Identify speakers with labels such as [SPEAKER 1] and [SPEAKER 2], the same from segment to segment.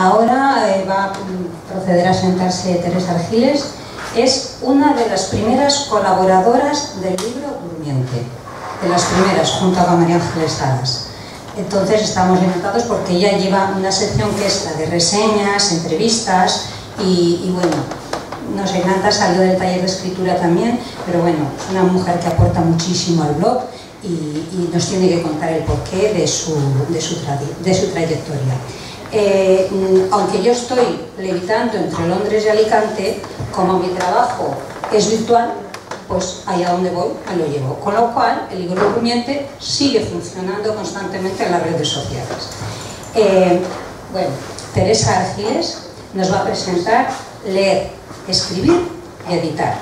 [SPEAKER 1] Ahora va a proceder a sentarse Teresa Argiles. Es una de las primeras colaboradoras del libro Durmiente, de las primeras, junto a María Ángeles Salas. Entonces estamos encantados porque ella lleva una sección que es la de reseñas, entrevistas y bueno, nos encanta, salió del taller de escritura también, pero bueno, es una mujer que aporta muchísimo al blog y nos tiene que contar el porqué de su trayectoria. Aunque yo estoy levitando entre Londres y Alicante, como mi trabajo es virtual, pues allá donde voy me lo llevo. Con lo cual, el libro Durmiente sigue funcionando constantemente en las redes sociales. Bueno, Teresa Argiles nos va a presentar leer, escribir y editar.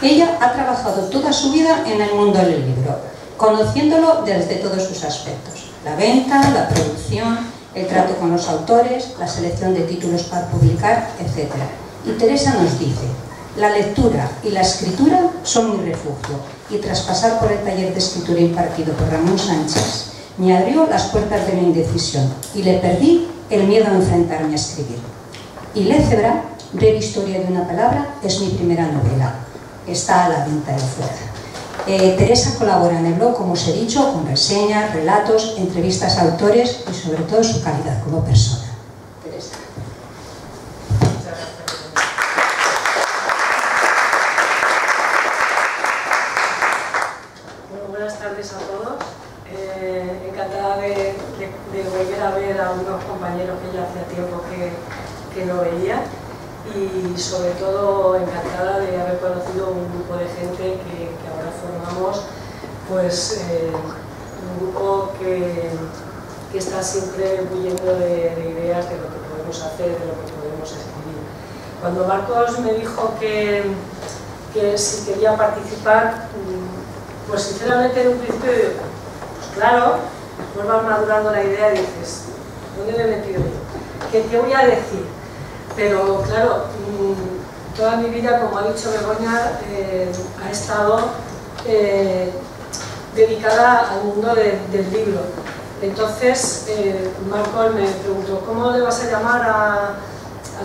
[SPEAKER 1] Ella ha trabajado toda su vida en el mundo del libro, conociéndolo desde todos sus aspectos: la venta, la producción, el trato con los autores, la selección de títulos para publicar, etc. Y Teresa nos dice: la lectura y la escritura son mi refugio, y tras pasar por el taller de escritura impartido por Ramón Sánchez, me abrió las puertas de la indecisión y le perdí el miedo a enfrentarme a escribir. Y Lecebra, breve historia de una palabra, es mi primera novela. Está a la venta de fuera. Teresa colabora en el blog, como os he dicho, con reseñas, relatos, entrevistas a autores y sobre todo su calidad como persona. Teresa.
[SPEAKER 2] Bueno, buenas tardes a todos. Encantada de volver a ver a unos compañeros que ya hacía tiempo que no veía, y sobre todo encantada de haber conocido un grupo de gente que ahora formamos, pues un grupo que está siempre huyendo de ideas de lo que podemos hacer, de lo que podemos escribir. Cuando Marcos me dijo que si quería participar, pues sinceramente en un principio digo, pues claro, después vas madurando la idea y dices, ¿dónde me he metido yo? ¿Qué voy a decir? Pero claro, toda mi vida, como ha dicho Begoña, ha estado dedicada al mundo del libro. Entonces, Marcos me preguntó, ¿cómo le vas a llamar a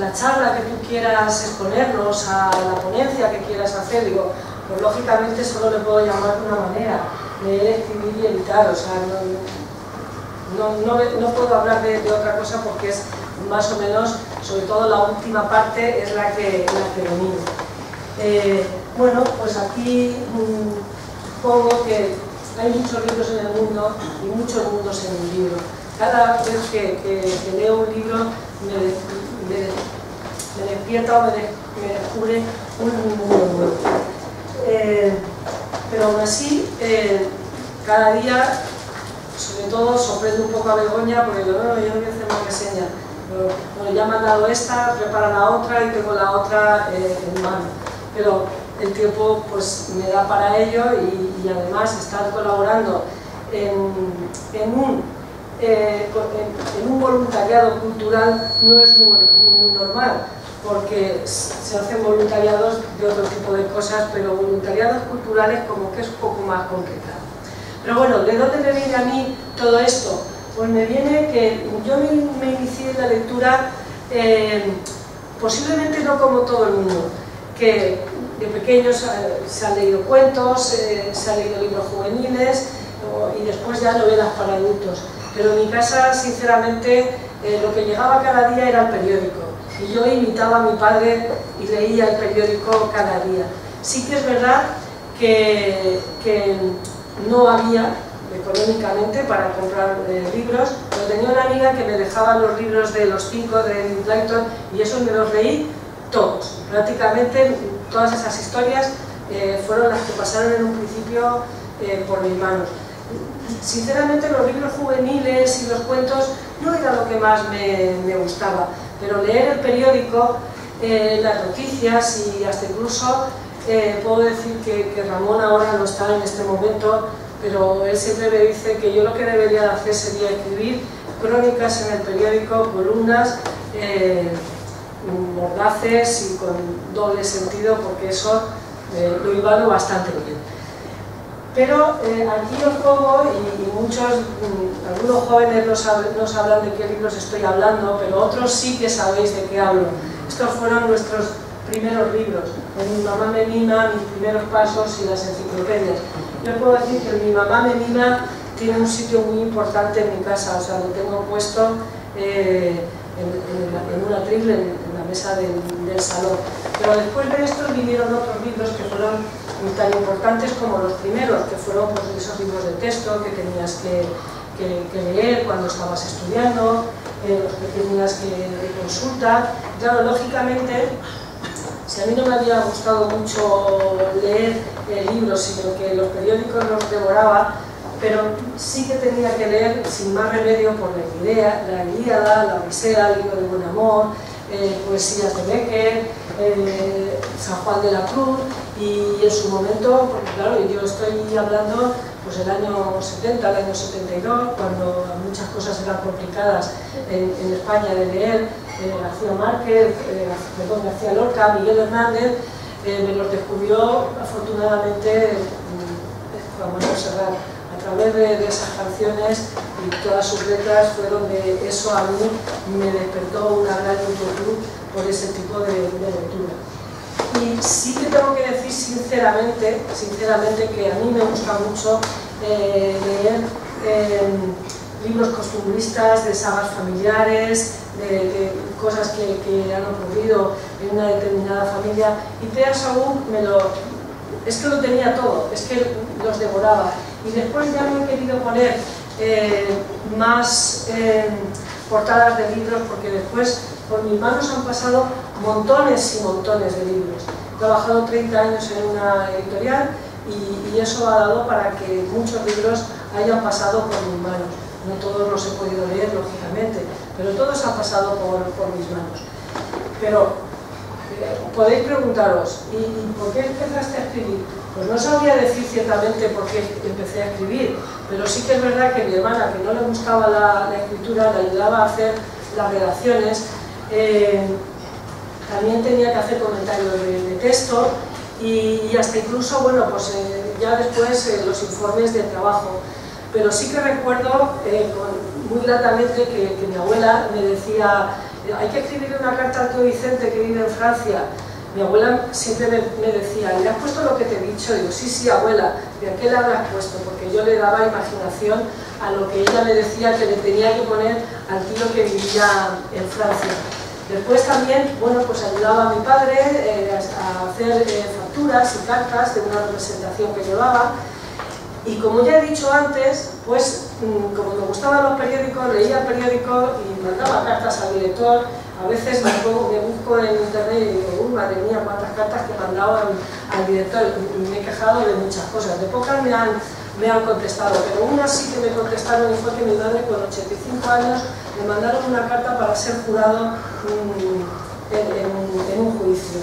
[SPEAKER 2] la charla que tú quieras exponernos, a la ponencia que quieras hacer? Digo, pues lógicamente solo le puedo llamar de una manera: leer, escribir y editar. O sea, no puedo hablar de otra cosa porque es más o menos, sobre todo la última parte, es la que domino. Bueno, pues aquí pongo que hay muchos libros en el mundo y muchos mundos en un libro. Cada vez que leo un libro me despierta o me descubre un mundo nuevo. Pero aún así, cada día, sobre todo, sorprendo un poco a Begoña porque digo, no, yo no voy a hacer más reseña. Bueno, ya me han dado esta, prepara la otra y tengo la otra en mano. Pero el tiempo pues me da para ello y además estar colaborando en un voluntariado cultural no es muy normal, porque se hacen voluntariados de otro tipo de cosas, pero voluntariados culturales como que es un poco más complicado. Pero bueno, ¿de dónde me viene a mí todo esto? Pues me viene que yo me inicié en la lectura, posiblemente no como todo el mundo, que de pequeños se han leído cuentos, se han leído libros juveniles y después ya novelas para adultos. Pero en mi casa, sinceramente, lo que llegaba cada día era el periódico. Y yo imitaba a mi padre y leía el periódico cada día. Sí que es verdad que no había económicamente para comprar libros, pero tenía una amiga que me dejaba los libros de los 5 de Enid Blyton y esos me los leí todos. Prácticamente todas esas historias fueron las que pasaron en un principio por mis manos. Sinceramente, los libros juveniles y los cuentos no era lo que más me gustaba, pero leer el periódico, las noticias y hasta incluso puedo decir que Ramón ahora no está en este momento, pero él siempre me dice que yo lo que debería de hacer sería escribir crónicas en el periódico, columnas, mordaces y con doble sentido, porque eso lo hilvano bastante bien. Pero aquí os pongo, y muchos, a algunos jóvenes no sabrán de qué libros estoy hablando, pero otros sí que sabéis de qué hablo. Estos fueron nuestros primeros libros, Mi mamá me mima, Mis primeros pasos y las enciclopedias. Yo puedo decir que Mi mamá me mima tiene un sitio muy importante en mi casa, o sea, lo tengo puesto en un atril en la mesa del salón. Pero después de estos vinieron otros libros que fueron tan importantes como los primeros, que fueron pues, esos libros de texto que tenías que leer cuando estabas estudiando, los que tenías que consultar. Claro, lógicamente, si a mí no me había gustado mucho leer libros, sino que los periódicos los devoraba, pero sí que tenía que leer sin más remedio por la Ilíada, la Odisea, el libro de Buen Amor, poesías de Becker, San Juan de la Cruz, y en su momento, porque claro, yo estoy hablando pues el año 70, el año 72, cuando muchas cosas eran complicadas en España de leer, García Márquez, García Lorca, Miguel Hernández, me los descubrió afortunadamente Juan Manuel Serrat. A través de esas canciones y todas sus letras fue donde eso a mí me despertó una gran inquietud por ese tipo de lectura. Y sí que tengo que decir sinceramente que a mí me gusta mucho leer libros costumbristas, de sagas familiares, de cosas que han ocurrido en una determinada familia, y Pierre Saúl es que lo tenía todo, es que los devoraba. Y después ya no he querido poner más portadas de libros, porque después por mis manos han pasado montones y montones de libros. He trabajado 30 años en una editorial y eso ha dado para que muchos libros hayan pasado por mis manos. No todos los he podido leer, lógicamente, pero todos han pasado por mis manos. Pero podéis preguntaros, ¿y por qué empezaste a escribir? Pues no sabría decir ciertamente por qué empecé a escribir, pero sí que es verdad que mi hermana, que no le gustaba la escritura, le ayudaba a hacer las redacciones, también tenía que hacer comentarios de texto y hasta incluso, bueno, pues ya después los informes de trabajo. Pero sí que recuerdo muy gratamente que mi abuela me decía: hay que escribirle una carta al tío Vicente que vive en Francia. Mi abuela siempre me decía: ¿le has puesto lo que te he dicho? Y digo: sí, sí, abuela. ¿De qué le habrás puesto? Porque yo le daba imaginación a lo que ella me decía que le tenía que poner al tío que vivía en Francia. Después también, bueno, pues ayudaba a mi padre a hacer facturas y cartas de una representación que llevaba. Y como ya he dicho antes, pues como me gustaban los periódicos, leía el periódico y mandaba cartas al director. A veces me busco en internet y digo: madre mía, cuántas cartas que mandaba al director. Y me he quejado de muchas cosas. De pocas me han contestado, pero una sí que me contestaron, y fue que mi madre, con 85 años, me mandaron una carta para ser jurado en un juicio.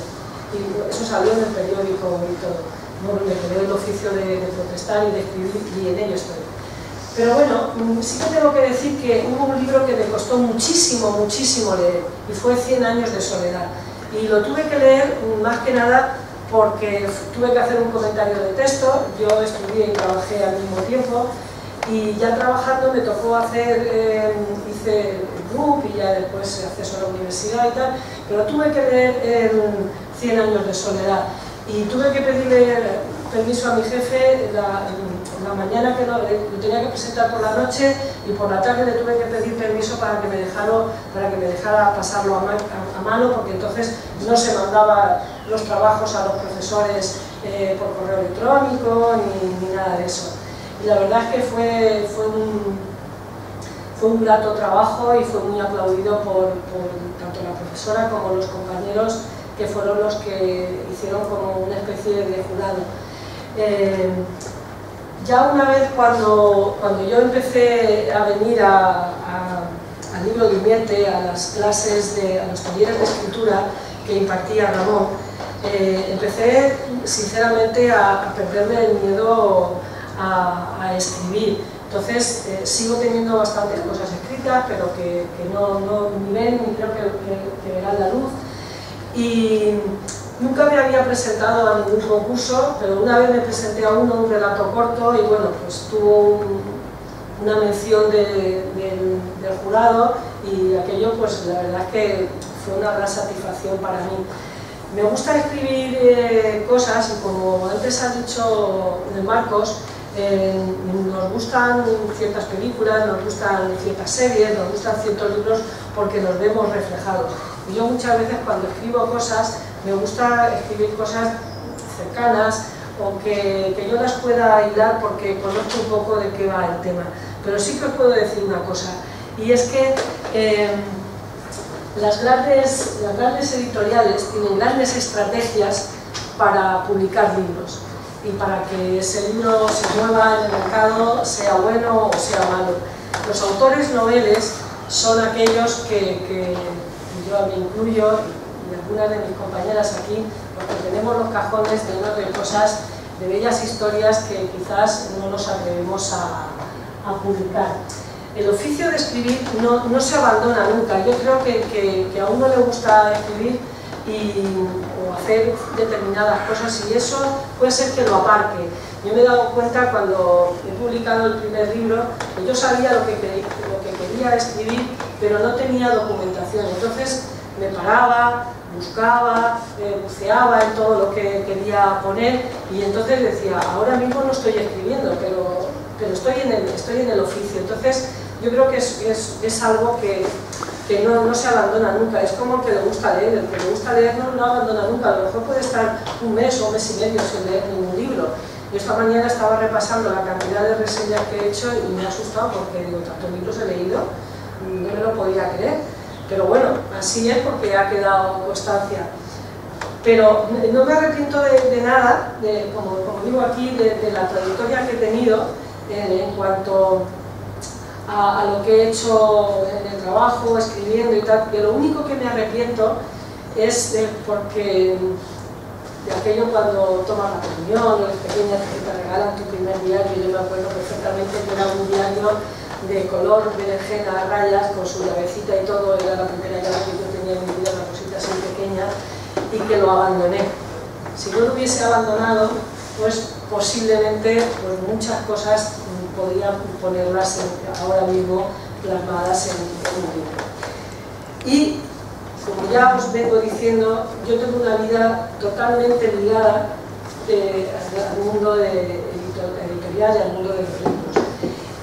[SPEAKER 2] Y eso salió en el periódico y todo. Bueno, me quedé el oficio de protestar y de escribir, y en ello estoy. Pero bueno, sí que tengo que decir que hubo un libro que me costó muchísimo, muchísimo leer, y fue 100 años de soledad. Y lo tuve que leer más que nada porque tuve que hacer un comentario de texto. Yo estudié y trabajé al mismo tiempo, y ya trabajando me tocó hacer, hice el GRUP y ya después acceso a la universidad y tal, pero tuve que leer 100 años de soledad. Y tuve que pedirle permiso a mi jefe la mañana, que lo tenía que presentar por la noche, y por la tarde le tuve que pedir permiso para que me dejara pasarlo a mano, porque entonces no se mandaba los trabajos a los profesores por correo electrónico ni nada de eso. Y la verdad es que fue un grato trabajo y fue muy aplaudido por tanto la profesora como los compañeros, que fueron los que hicieron como una especie de jurado. Ya una vez cuando yo empecé a venir al Libro Durmiente, a las clases, a los talleres de escritura que impartía Ramón, empecé sinceramente a perderme el miedo a escribir. Entonces sigo teniendo bastantes cosas escritas, pero que no ni ven ni creo que verán la luz. Y nunca me había presentado a ningún concurso, pero una vez me presenté a un relato corto, y bueno, pues tuvo una mención del jurado, y aquello pues la verdad es que fue una gran satisfacción para mí. Me gusta escribir cosas, y como antes ha dicho Marcos, nos gustan ciertas películas, nos gustan ciertas series, nos gustan ciertos libros porque nos vemos reflejados. Y yo muchas veces cuando escribo cosas, me gusta escribir cosas cercanas, o que yo las pueda hilar porque conozco un poco de qué va el tema. Pero sí que os puedo decir una cosa, y es que las grandes editoriales tienen grandes estrategias para publicar libros y para que ese libro se mueva en el mercado, sea bueno o sea malo. Los autores noveles son aquellos que yo me incluyo, y algunas de mis compañeras aquí, porque tenemos los cajones llenos de cosas, de bellas historias que quizás no nos atrevemos a publicar. El oficio de escribir no se abandona nunca. Yo creo que a uno le gusta escribir o hacer determinadas cosas, y eso puede ser que lo aparque. Yo me he dado cuenta cuando he publicado el primer libro que yo sabía lo que quería escribir, pero no tenía documentación. Entonces me paraba, buscaba, buceaba en todo lo que quería poner, y entonces decía, ahora mismo no estoy escribiendo, pero estoy en el oficio. Entonces yo creo que es algo que no se abandona nunca. Es como el que le gusta leer. El que le gusta leer no abandona nunca. A lo mejor puede estar un mes o un mes y medio sin leer ningún libro. Yo esta mañana estaba repasando la cantidad de reseñas que he hecho y me ha asustado porque digo, tantos libros he leído, no me lo podía creer. Pero bueno, así es porque ha quedado constancia. Pero no me arrepiento de nada, como digo aquí, de la trayectoria que he tenido en cuanto a lo que he hecho en el trabajo, escribiendo y tal. Que lo único que me arrepiento es porque de aquello cuando tomas la comunión, o las pequeñas que te regalan tu primer diario. Yo me acuerdo perfectamente que era un diario de color berenjena a rayas, con su llavecita y todo. Era la primera llave que yo tenía en mi vida, una cosita así pequeña, y que lo abandoné. Si yo lo hubiese abandonado, pues posiblemente pues muchas cosas podrían ponerlas ahora mismo plasmadas en un libro. Y como ya os vengo diciendo, yo tengo una vida totalmente ligada al mundo editorial y al mundo de los libros.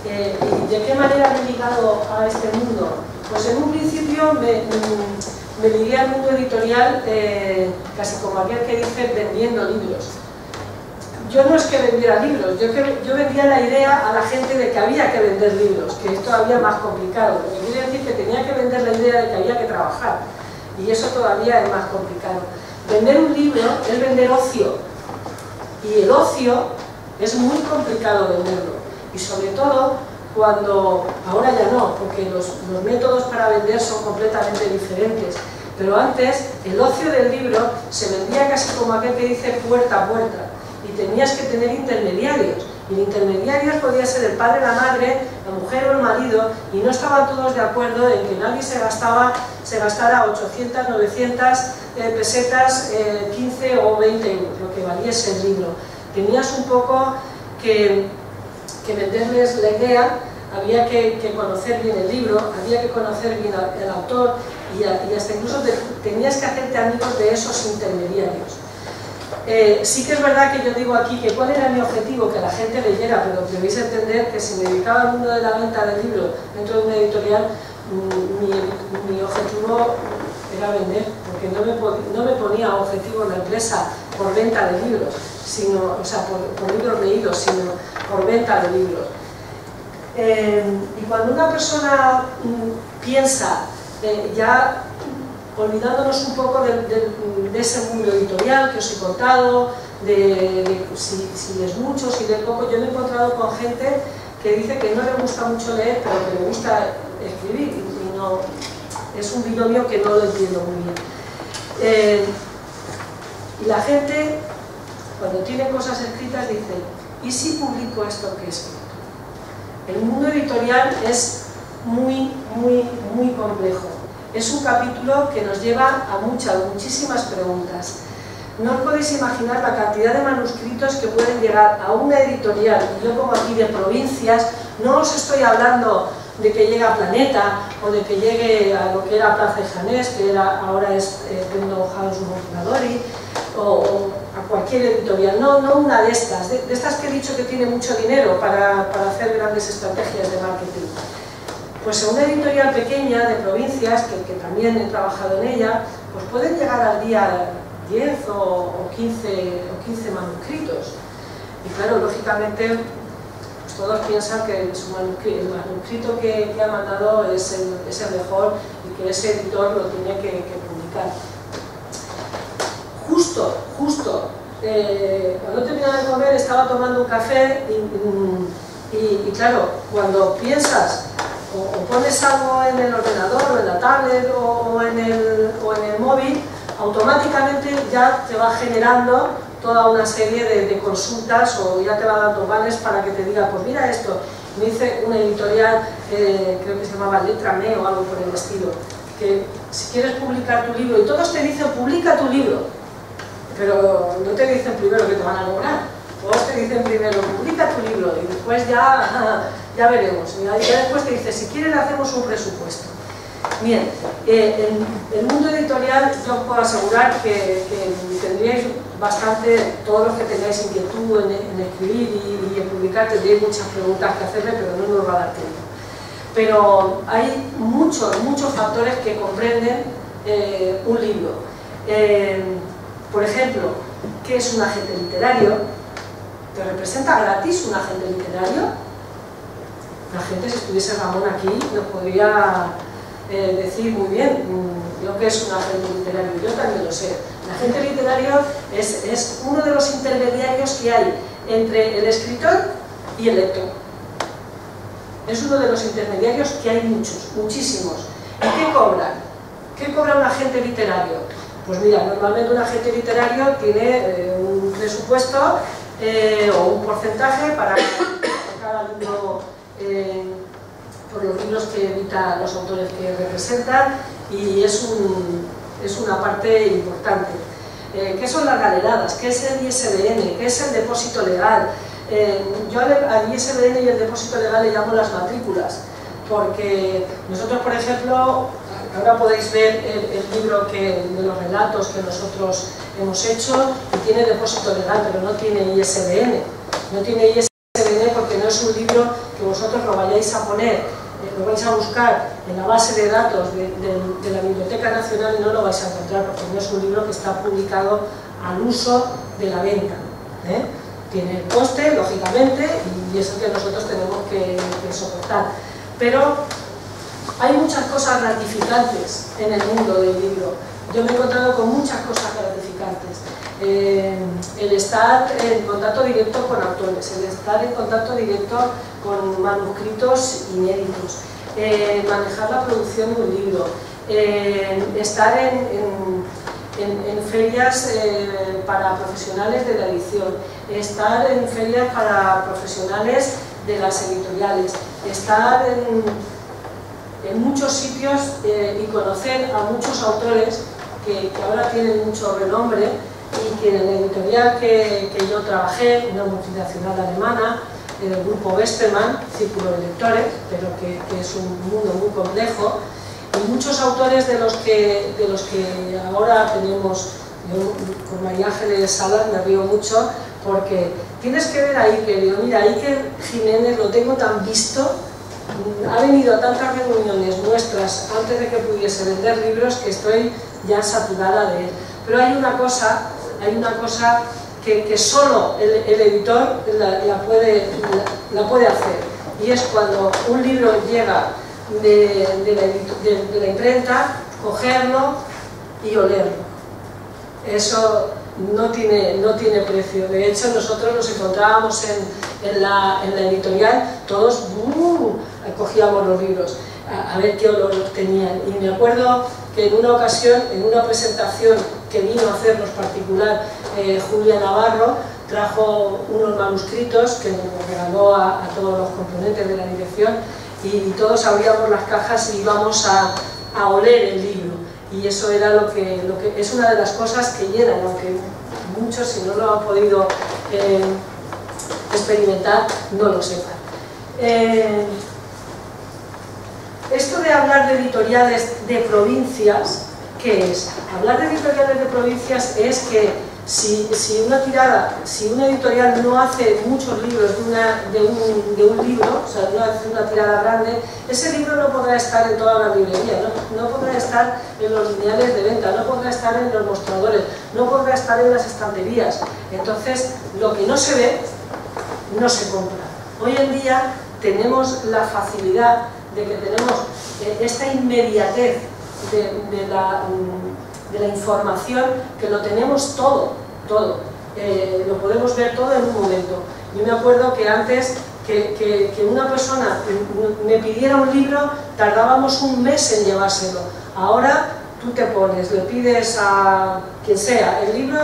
[SPEAKER 2] ¿Y de qué manera me he ligado a este mundo? Pues en un principio me ligué al mundo editorial casi como aquel que dice vendiendo libros. Yo no es que vendiera libros, yo vendía la idea a la gente de que había que vender libros, que es todavía más complicado. Lo que quiere decir que tenía que vender la idea de que había que trabajar, y eso todavía es más complicado. Vender un libro es vender ocio, y el ocio es muy complicado venderlo, y sobre todo cuando, ahora ya no, porque los métodos para vender son completamente diferentes, pero antes el ocio del libro se vendía casi como aquel que dice puerta a puerta, y tenías que tener intermediarios, y el intermediario podía ser el padre, la madre, la mujer o el marido, y no estaban todos de acuerdo en que nadie se gastara 800, 900 pesetas, 15 o 20 euros, lo que valiese el libro. Tenías un poco que venderles la idea, había que conocer bien el libro, había que conocer bien el autor, y hasta incluso tenías que hacerte amigos de esos intermediarios. Sí que es verdad que yo digo aquí que cuál era mi objetivo, que la gente leyera, pero debéis entender que si me dedicaba al mundo de la venta del libro dentro de una editorial, mi objetivo era vender, porque no me ponía objetivo en la empresa por venta de libros, sino, o sea, por libros leídos, sino por venta de libros. Y cuando una persona piensa, ya olvidándonos un poco de ese mundo editorial que os he contado, si es mucho, si es poco, yo me he encontrado con gente que dice que no le gusta mucho leer, pero que le gusta escribir, y no, es un binomio que no lo entiendo muy bien. Y la gente, cuando tiene cosas escritas, dice, ¿y si publico esto que he escrito? El mundo editorial es muy complejo. Es un capítulo que nos lleva a muchísimas preguntas. No os podéis imaginar la cantidad de manuscritos que pueden llegar a una editorial, y yo como aquí de provincias, no os estoy hablando de que llegue a Planeta, o de que llegue a lo que era Plaza de Janés, que ahora es Random House Montinadori, o a cualquier editorial, no una de estas que he dicho que tiene mucho dinero para hacer grandes estrategias de marketing. Pues a una editorial pequeña de provincias, que también he trabajado en ella, pues pueden llegar al día 10 o 15 manuscritos. Y claro, lógicamente, pues todos piensan que el manuscrito que ha mandado es el mejor y que ese editor lo tiene que publicar. Justo, cuando terminaba de comer estaba tomando un café y claro, cuando piensas o pones algo en el ordenador o en la tablet o en el móvil, automáticamente ya te va generando toda una serie de consultas o ya te va dando banners para que te diga, pues mira esto. Me dice una editorial, creo que se llamaba Letra Me o algo por el estilo, que si quieres publicar tu libro, y todos te dicen publica tu libro, pero no te dicen primero que te van a lograr, todos te dicen primero publica tu libro y después ya veremos, y ya después te dice si quieres hacemos un presupuesto. Bien, en el mundo editorial yo os puedo asegurar que tendríais bastante, todos los que tengáis inquietud en escribir y en publicar, tendríais muchas preguntas que hacerme, pero no nos va a dar tiempo. Pero hay muchos factores que comprenden un libro. Por ejemplo, ¿qué es un agente literario? ¿Te representa gratis un agente literario? La gente, si estuviese Ramón aquí, nos podría decir muy bien lo que es un agente literario. Yo también lo sé. El agente literario es uno de los intermediarios que hay entre el escritor y el lector. Es uno de los intermediarios que hay muchísimos. ¿Y qué cobran? ¿Qué cobra un agente literario? Pues mira, normalmente un agente literario tiene un presupuesto o un porcentaje para cada libro, por los libros que editan los autores que representan, y es una parte importante. ¿Qué son las galeradas? ¿Qué es el ISBN? ¿Qué es el depósito legal? Yo al ISBN y el depósito legal le llamo las matrículas, porque nosotros, por ejemplo, ahora podéis ver el libro de los relatos que nosotros hemos hecho, y tiene depósito legal, pero no tiene ISBN. No tiene ISBN porque no es un libro que vosotros lo vayáis a poner, lo vais a buscar en la base de datos de la Biblioteca Nacional y no lo vais a encontrar, porque no es un libro que está publicado al uso de la venta. Tiene coste, lógicamente, y es el que nosotros tenemos que soportar. Pero hay muchas cosas gratificantes en el mundo del libro. Yo me he encontrado con muchas cosas gratificantes. El estar en contacto directo con autores, el estar en contacto directo con manuscritos inéditos, manejar la producción de un libro, estar en ferias para profesionales de la edición, estar en ferias para profesionales de las editoriales, estar en muchos sitios y conocer a muchos autores que ahora tienen mucho renombre, y que en la editorial que yo trabajé, una multinacional alemana, en el grupo Westermann, Círculo de Lectores, pero que es un mundo muy complejo, y muchos autores de los que ahora tenemos. Yo con María Ángeles Salas me río mucho, porque tienes que ver a Iker, digo, mira, Iker Jiménez lo tengo tan visto, ha venido a tantas reuniones nuestras antes de que pudiese vender libros que estoy ya saturada de él. Pero hay una cosa que solo el editor la puede hacer, y es cuando un libro llega de la imprenta, cogerlo y olerlo. Eso no tiene precio. De hecho, nosotros nos encontrábamos en la editorial, todos cogíamos los libros a ver qué olor tenían. Y me acuerdo que en una ocasión, en una presentación que vino a hacernos particular Julia Navarro, trajo unos manuscritos que nos regaló a todos los componentes de la dirección, y todos abríamos las cajas y íbamos a oler el libro. y eso era lo que es una de las cosas que llenan, aunque muchos, si no lo han podido experimentar, no lo sepan. Esto de hablar de editoriales de provincias, ¿qué es? Hablar de editoriales de provincias es que si una editorial no hace muchos libros de un libro, o sea, no hace una tirada grande, ese libro no podrá estar en toda la librería, no podrá estar en los lineales de venta, no podrá estar en los mostradores, no podrá estar en las estanterías. Entonces, lo que no se ve, no se compra. Hoy en día tenemos la facilidad de que tenemos esta inmediatez de la información, que lo tenemos todo, lo podemos ver todo en un momento. Yo me acuerdo que antes que una persona me pidiera un libro, tardábamos un mes en llevárselo. Ahora tú te pones, le pides a quien sea el libro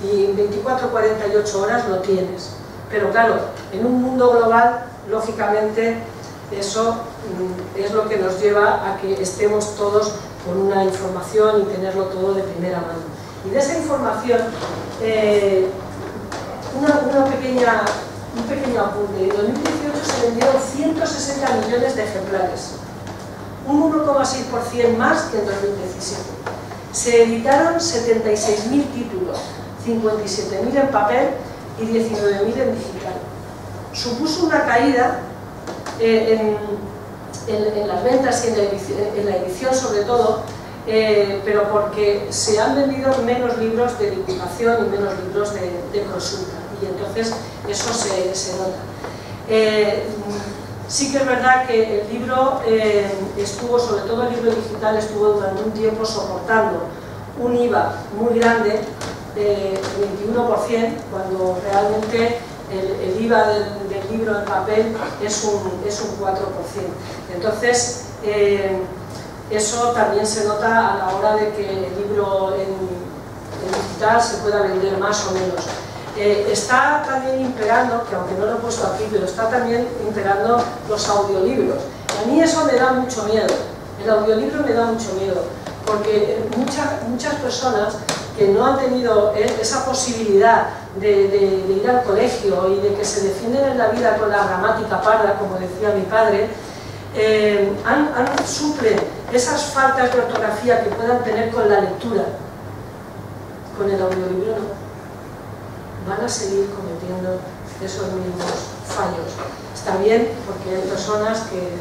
[SPEAKER 2] y en 24 o 48 horas lo tienes. Pero claro, en un mundo global, lógicamente, eso es lo que nos lleva a que estemos todos con una información y tenerlo todo de primera mano. Y de esa información, un pequeño apunte. En 2018 se vendieron 160 millones de ejemplares, un 1,6% más que en 2017. Se editaron 76.000 títulos, 57.000 en papel y 19.000 en digital. Supuso una caída en las ventas y en la edición sobre todo, pero porque se han vendido menos libros de divulgación y menos libros de consulta, y entonces eso se nota. Sí que es verdad que el libro estuvo, sobre todo el libro digital, estuvo durante un tiempo soportando un IVA muy grande, 21%, cuando realmente el IVA del libro en papel es un 4%. Entonces, eso también se nota a la hora de que el libro en digital se pueda vender más o menos. Está también imperando, que aunque no lo he puesto aquí, pero está también imperando los audiolibros. A mí eso me da mucho miedo, el audiolibro me da mucho miedo, porque muchas personas que no han tenido esa posibilidad de ir al colegio y de que se defienden en la vida con la gramática parda, como decía mi padre, sufren esas faltas de ortografía que puedan tener con la lectura. Con el audiolibro no. Van a seguir cometiendo esos mismos fallos. Está bien, porque hay personas que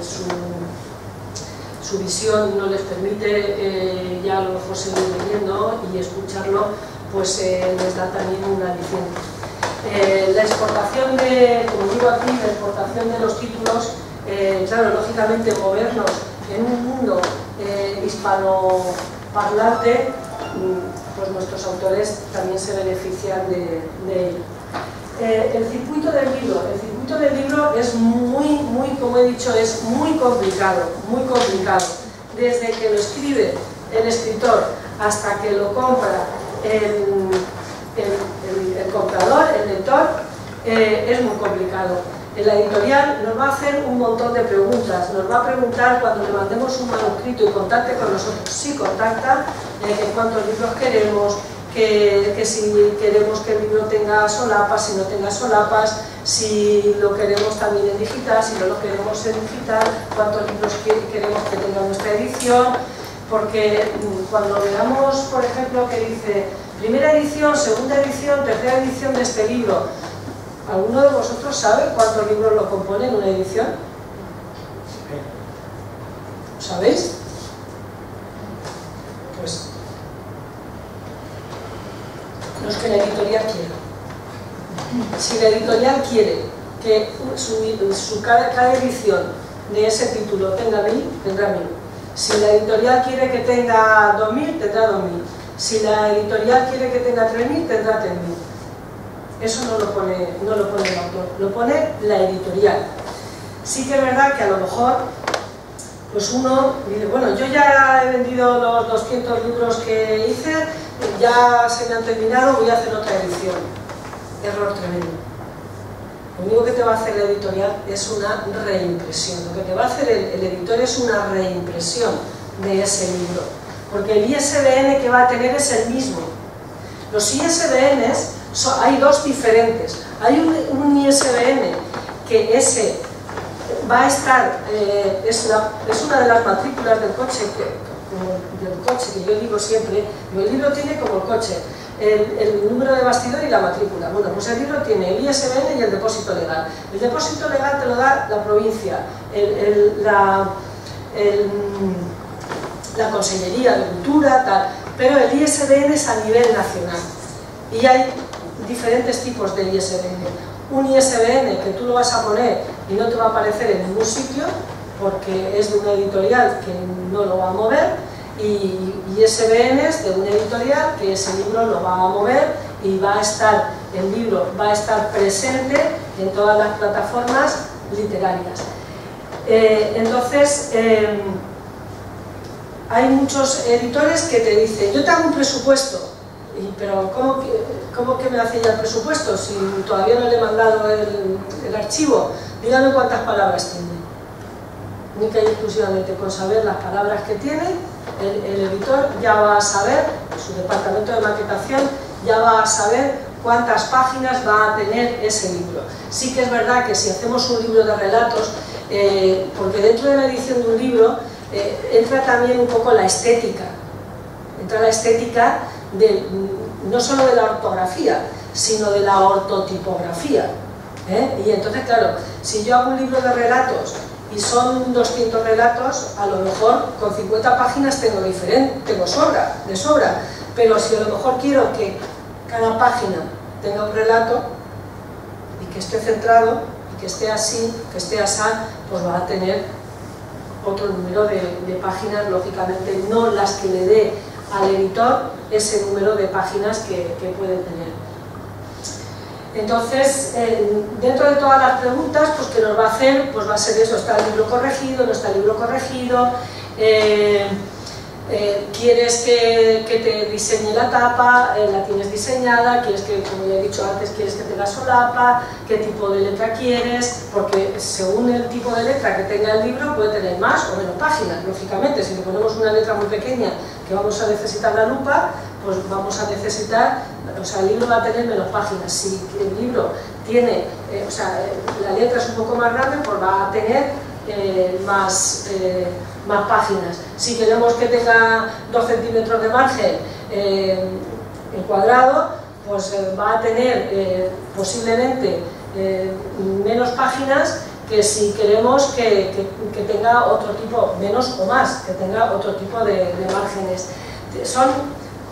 [SPEAKER 2] su visión no les permite ya a lo mejor seguir leyendo, y escucharlo pues les da también una aliciente. La exportación como digo aquí, la exportación de los títulos, claro, lógicamente movernos en un mundo hispanoparlante, pues nuestros autores también se benefician de ello. El circuito del libro es muy, como he dicho, es muy complicado, desde que lo escribe el escritor hasta que lo compra el comprador, el lector, es muy complicado. La editorial nos va a hacer un montón de preguntas, nos va a preguntar cuando le mandemos un manuscrito y contacte con nosotros, si contacta, cuántos libros queremos, que si queremos que el libro tenga solapas, si no tenga solapas, si lo queremos también en digital, si no lo queremos en digital, cuántos libros queremos que tenga nuestra edición, porque cuando veamos, por ejemplo, que dice primera edición, segunda edición, tercera edición de este libro, ¿alguno de vosotros sabe cuántos libros lo componen una edición? ¿Sabéis? Pues los que la editorial quiera. Si la editorial quiere que cada edición de ese título tenga 1000, tendrá 1000. Si la editorial quiere que tenga 2000, tendrá 2000. Si la editorial quiere que tenga 3000, tendrá 3000. Eso no lo pone el autor, lo pone la editorial. Sí que es verdad que a lo mejor pues uno dice, bueno, yo ya he vendido los 200 libros que hice, ya se me han terminado, voy a hacer otra edición. Error tremendo. Lo único que te va a hacer la editorial es una reimpresión. Lo que te va a hacer el editor es una reimpresión de ese libro. porque el ISBN que va a tener es el mismo. Los ISBNs, hay dos diferentes. Hay un ISBN que ese va a estar, es una de las matrículas del coche que yo digo siempre. El libro tiene como el coche el número de bastidor y la matrícula. Bueno, pues el libro tiene el ISBN y el depósito legal. El depósito legal te lo da la provincia, la Consellería de Cultura, tal, pero el ISBN es a nivel nacional. Y hay diferentes tipos de ISBN. Un ISBN que tú lo vas a poner y no te va a aparecer en ningún sitio porque es de una editorial que no lo va a mover, y ISBNs de una editorial que ese libro lo va a mover y va a estar, el libro va a estar presente en todas las plataformas literarias. Entonces, hay muchos editores que te dicen, yo te hago un presupuesto, pero ¿cómo que me hace ya el presupuesto si todavía no le he mandado el archivo? Dígame cuántas palabras tiene. Única y exclusivamente con saber las palabras que tiene, el editor ya va a saber, su departamento de maquetación ya va a saber cuántas páginas va a tener ese libro. Sí que es verdad que si hacemos un libro de relatos, porque dentro de la edición de un libro entra también un poco la estética, entra la estética no solo de la ortografía, sino de la ortotipografía. Y entonces, claro, si yo hago un libro de relatos y son 200 relatos, a lo mejor con 50 páginas tengo de sobra, pero si a lo mejor quiero que cada página tenga un relato y que esté centrado y que esté así, que esté así, pues va a tener otro número de páginas, lógicamente no las que le dé al editor ese número de páginas que puede tener. Entonces, dentro de todas las preguntas pues, que nos va a hacer, pues va a ser eso: ¿está el libro corregido? ¿No está el libro corregido? ¿Quieres que te diseñe la tapa? ¿La tienes diseñada? ¿Quieres que, como ya he dicho antes, quieres que tenga solapa? ¿Qué tipo de letra quieres? Porque según el tipo de letra que tenga el libro puede tener más o menos páginas, lógicamente. Si le ponemos una letra muy pequeña que vamos a necesitar la lupa, pues vamos a necesitar, o sea, el libro va a tener menos páginas. Si el libro tiene, la letra es un poco más grande, pues va a tener más páginas. Si queremos que tenga 2 centímetros de margen cuadrado, pues va a tener posiblemente menos páginas que si queremos que tenga otro tipo, menos o más, que tenga otro tipo de márgenes.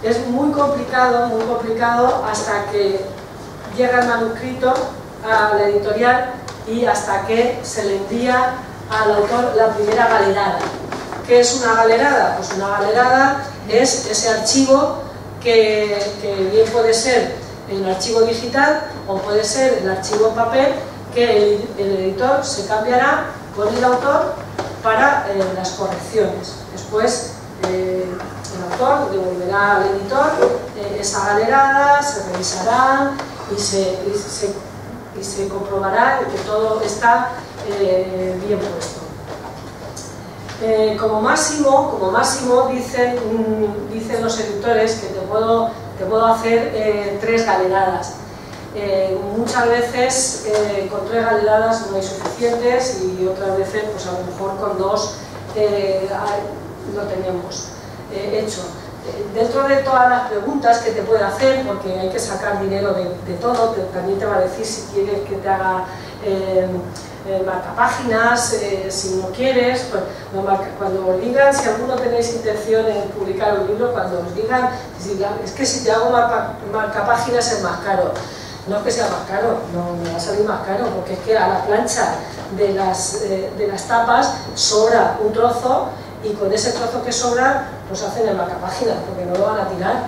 [SPEAKER 2] Es muy complicado hasta que llega el manuscrito a la editorial y hasta que se le envía al autor la primera galerada. ¿Qué es una galerada? Pues una galerada es ese archivo que bien puede ser el archivo digital o puede ser el archivo en papel, que el editor se cambiará con el autor para las correcciones. Después el autor devolverá al editor esa galerada, se revisará y se comprobará que todo está bien puesto. Como máximo dicen los editores que te puedo hacer 3 galeradas. Muchas veces con 3 galeradas no hay suficientes y otras veces pues a lo mejor con 2 lo tenemos hecho. Dentro de todas las preguntas que te puede hacer, porque hay que sacar dinero de todo, también te va a decir si quieres que te haga marcapáginas, si no quieres, pues, cuando os digan, si alguno tenéis intención de publicar un libro, cuando os digan, es que si te hago marcapáginas es más caro. No es que sea más caro, no me va a salir más caro, porque es que a la plancha de las tapas sobra un trozo y con ese trozo que sobra pues hacen el marcapáginas, porque no lo van a tirar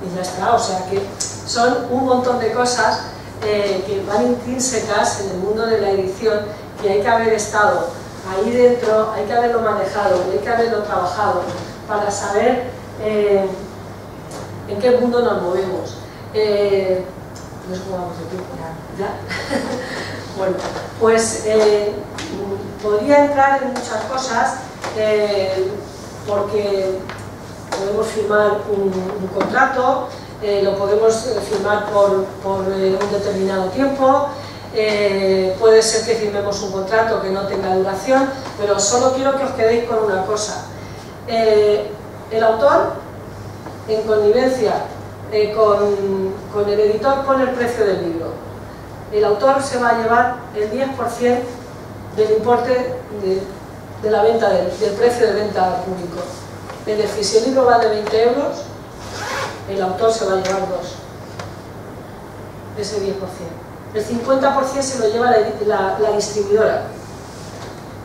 [SPEAKER 2] y ya está. O sea que son un montón de cosas que van intrínsecas en el mundo de la edición, que hay que haber estado ahí dentro, hay que haberlo manejado, hay que haberlo trabajado para saber en qué mundo nos movemos. No sé cómo vamos de tiempo. ¿Ya? Bueno, pues podría entrar en muchas cosas porque podemos firmar un contrato, lo podemos firmar por un determinado tiempo, puede ser que firmemos un contrato que no tenga duración, pero solo quiero que os quedéis con una cosa. El autor, en connivencia con el editor, pone el precio del libro. El autor se va a llevar el 10% del importe de la venta del precio de venta al público. Es decir, si el libro vale 20 euros, el autor se va a llevar 2 de ese 10%. El 50% se lo lleva la distribuidora.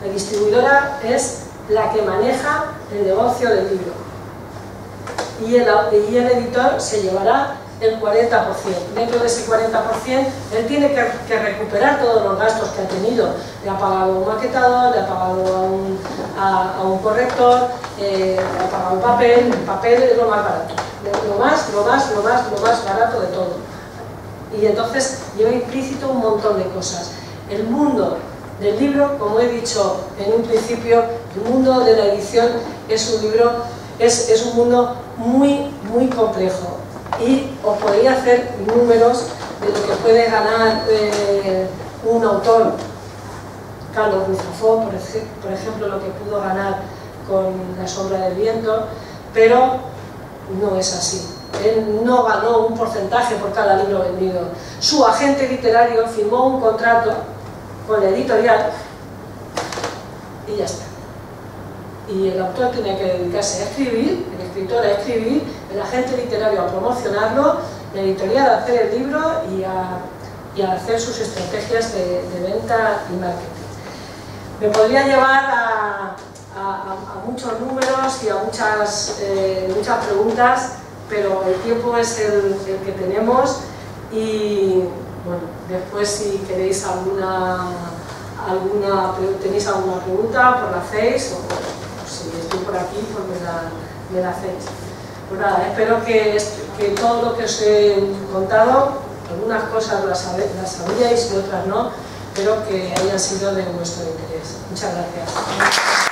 [SPEAKER 2] La distribuidora es la que maneja el negocio del libro. Y el editor se llevará el 40%. Dentro de ese 40%, él tiene que recuperar todos los gastos que ha tenido. Le ha pagado a un maquetador, le ha pagado a un corrector, le ha pagado el papel es lo más barato. Lo más barato de todo. Y entonces lleva implícito un montón de cosas. El mundo del libro, como he dicho en un principio, el mundo de la edición es un mundo muy complejo. Y os podría hacer números de lo que puede ganar un autor, Carlos Ruiz Zafón, por ejemplo, lo que pudo ganar con La sombra del viento, pero no es así. Él no ganó un porcentaje por cada libro vendido. Su agente literario firmó un contrato con la editorial y ya está. Y el autor tiene que dedicarse a escribir, el escritor a escribir, el agente literario a promocionarlo, la editorial a hacer el libro y a hacer sus estrategias de venta y marketing. Me podría llevar a muchos números y a muchas preguntas, pero el tiempo es el que tenemos y bueno, después si queréis tenéis alguna pregunta, pues la hacéis, o si estoy por aquí, pues me la hacéis. Pues nada, espero que todo lo que os he contado, algunas cosas las sabíais y otras no, pero que hayan sido de vuestro interés. Muchas gracias.